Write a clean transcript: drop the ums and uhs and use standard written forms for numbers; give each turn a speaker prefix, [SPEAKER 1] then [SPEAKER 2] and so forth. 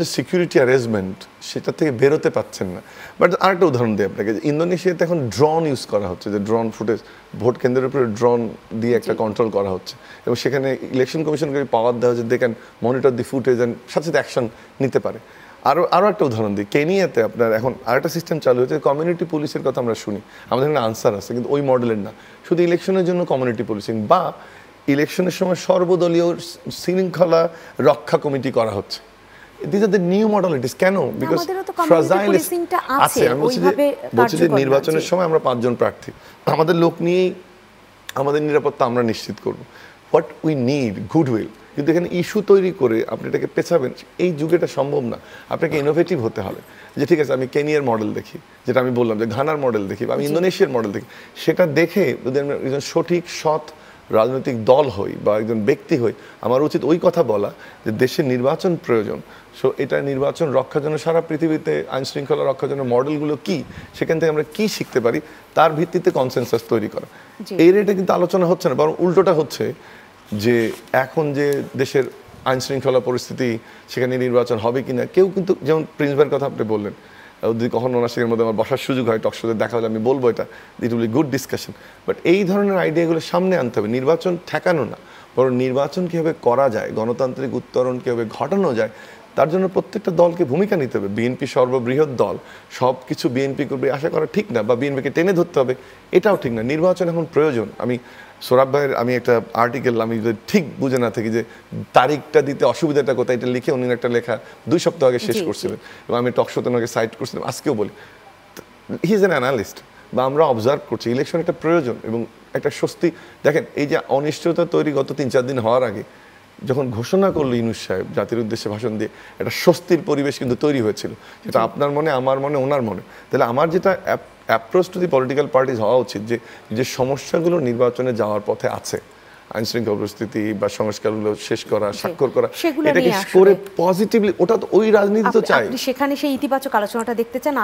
[SPEAKER 1] যে security arrangement সেটা থেকে বেরোতে পাচ্ছেন না। বাট আরেকটা উদাহরণ দিই আপনাকে, ইন্দোনেশিয়াতে এখন ড্রোন ইউজ করা হচ্ছে, যে ড্রোন ফুটেজ ভোট কেন্দ্রের উপরে ড্রোন দিয়ে একটা কন্ট্রোল করা হচ্ছে, এবং সেখানে ইলেকশন কমিশনকে পাওয়ার দেওয়া হচ্ছে, they can monitor the footage and সাথে সাথে অ্যাকশন নিতে পারে। আরও একটা উদাহরণ দিই, কেনিয়াতে আপনার এখন আরেকটা সিস্টেম চালু হয়েছে, কমিউনিটি পুলিশের কথা আমরা শুনি, আমাদের এখানে আনসার আছে, কিন্তু ওই মডেলের না, শুধু ইলেকশনের জন্য কমিউনিটি পুলিশিং, বা ইলেকশনের সময় সর্বদলীয় শৃঙ্খলা রক্ষা কমিটি করা হচ্ছে। These are the new modalities. কেন? Because fragile আছে। আমি বলছি যে নির্বাচনের সময় আমরা 5 জন প্রার্থী, আমাদের লোক নিয়েই আমাদের নিরাপত্তা আমরা নিশ্চিত করব। হোয়াট উই নিড গুডউইল, কিন্তু এখানে ইস্যু তৈরি করে আপনি এটাকে পেছাবেন, এই যুগে এটা সম্ভব না। আপনাকে ইনোভেটিভ হতে হবে, যে ঠিক আছে আমি কেনিয়ার মডেল দেখি, যেটা আমি বললাম যে ঘানার মডেল দেখি, বা আমি ইন্দোনেশিয়ার মডেল দেখি, সেটা দেখে যদি আমি একজন সঠিক সৎ রাজনৈতিক দল হই বা একজন ব্যক্তি হই, আমার উচিত ওই কথা বলা যে দেশের নির্বাচন প্রয়োজন। সো এটা নির্বাচন রক্ষার জন্য সারা পৃথিবীতে আইন শৃঙ্খলা রক্ষার জন্য মডেলগুলো কি, সেখান থেকে আমরা কি শিখতে পারি, তার ভিত্তিতে কনসেনসাস তৈরি করা। এই রেটে কিন্তু আলোচনা হচ্ছে না, বরং উল্টোটা হচ্ছে যে এখন যে দেশের আইন শৃঙ্খলা পরিস্থিতি, সেখানে নির্বাচন হবে কিনা, কেউ কিন্তু, যেমন প্রিন্স ভাইয়ের কথা আপনি বললেন, যদি কখনো ওনার সেখানের মধ্যে আমার বসার সুযোগ হয়, টক শোতে দেখা হলে আমি বলবো এটা, it will be good discussion. But এই ধরনের আইডিয়াগুলো সামনে আনতে হবে, নির্বাচন ঠেকানো না, বরং নির্বাচন কীভাবে করা যায়, গণতান্ত্রিক উত্তরণ কীভাবে ঘটানো যায়, তার জন্য প্রত্যেকটা দলকে ভূমিকা নিতে হবে। বিএনপি সর্ববৃহৎ দল, সব কিছু বিএনপি করবে আশা করা ঠিক না, বা বিএনপিকে টেনে ধরতে হবে এটাও ঠিক না। নির্বাচন এখন প্রয়োজন। আমি সোরাব ভাইয়ের আমি একটা আর্টিকেল, আমি যদি ঠিক বুঝে না থাকি যে তারিখটা দিতে অসুবিধাটা কোথায়, এটা লিখে উনি একটা লেখা 2 সপ্তাহ আগে শেষ করছিলেন, এবং আমি টক শোতে ওনাকে সাইট করছিলাম, আজকেও বলি হি ইজ অ্যান অ্যানালিস্ট, বা আমরা অবজার্ভ করছি ইলেকশন একটা প্রয়োজন এবং একটা স্বস্তি। দেখেন এই যে অনিশ্চয়তা তৈরি গত 3-4 দিন হওয়ার আগে যখন ঘোষণা করলো ইউনূস সাহেব জাতির উদ্দেশ্যে ভাষণ দিয়ে, একটা স্বস্তির পরিবেশ কিন্তু তৈরি হয়েছিল, যেটা আপনার মনে, আমার মনে, ওনার মনে। তাহলে আমার যেটা approach to the political parties হওয়া উচিত, যে সমস্যাগুলো নির্বাচনে যাওয়ার পথে আছে, আইন শৃঙ্খলা পরিস্থিতি বা সংস্কারগুলো শেষ করা, স্বাক্ষর করা, এটাকে করে পজিটিভলি, ওটা তো ওই রাজনীতি তো চাই।
[SPEAKER 2] সেখানে সেই ইতিবাচক আলোচনাটা দেখতে চান।